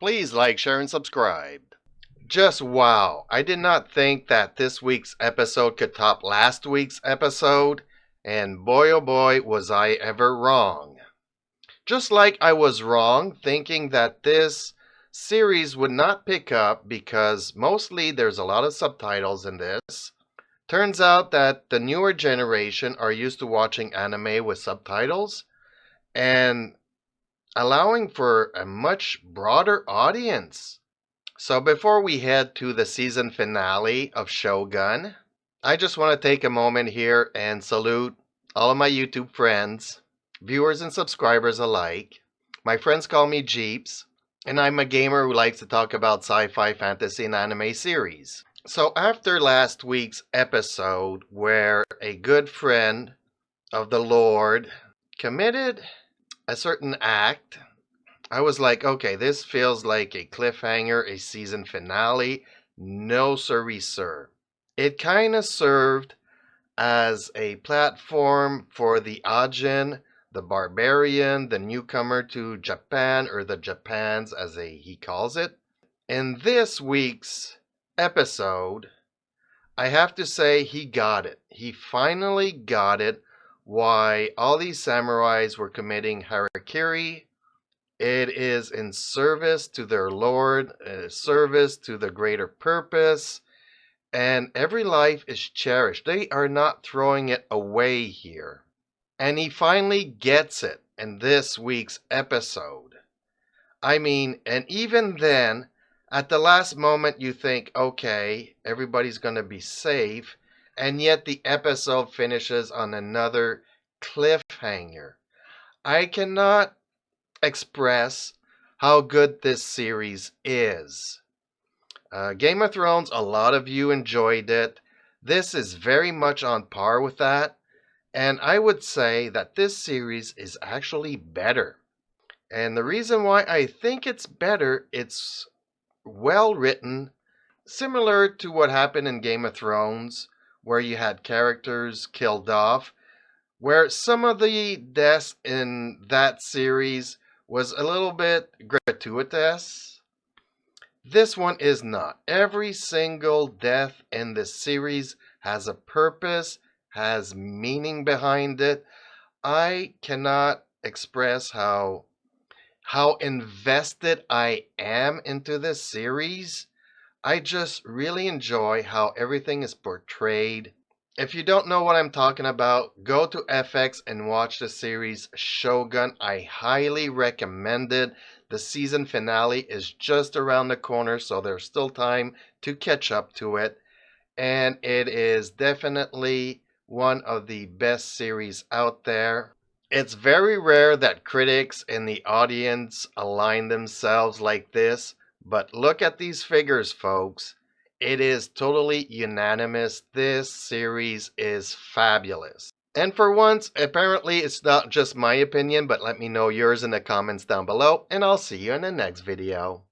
Please like, share, and subscribe. Just wow, I did not think that this week's episode could top last week's episode, and boy oh boy was I ever wrong. Just like I was wrong thinking that this series would not pick up because mostly there's a lot of subtitles in this. Turns out that the newer generation are used to watching anime with subtitles and allowing for a much broader audience. So before we head to the season finale of Shogun, I just want to take a moment here and salute all of my YouTube friends, viewers and subscribers alike. My friends call me Jeeps, and I'm a gamer who likes to talk about sci-fi, fantasy, and anime series. So after last week's episode where a good friend of the Lord committed a certain act, I was like, okay, this feels like a cliffhanger, a season finale. No sirree, sir. It kind of served as a platform for the Ajin, the barbarian, the newcomer to Japan, or the Japans as he calls it. In this week's episode, I have to say he got it. He finally got it, why all these samurais were committing harakiri. It is in service to their Lord, service to the greater purpose, and every life is cherished. They are not throwing it away here. And he finally gets it in this week's episode. I mean, and even then, at the last moment, you think, okay, everybody's going to be safe, and yet the episode finishes on another cliffhanger. I cannot express how good this series is. Game of Thrones, a lot of you enjoyed it. This is very much on par with that. And I would say that this series is actually better. And the reason why I think it's better, it's well written, similar to what happened in Game of Thrones, where you had characters killed off, where some of the deaths in that series was a little bit gratuitous. This one is not. Every single death in this series has a purpose, has meaning behind it. I cannot express how invested I am into this series. I just really enjoy how everything is portrayed. If you don't know what I'm talking about, go to FX and watch the series Shogun. I highly recommend it. The season finale is just around the corner, so there's still time to catch up to it. And it is definitely one of the best series out there. It's very rare that critics and the audience align themselves like this, but look at these figures, folks. It is totally unanimous. This series is fabulous. And for once, apparently it's not just my opinion, but let me know yours in the comments down below, and I'll see you in the next video.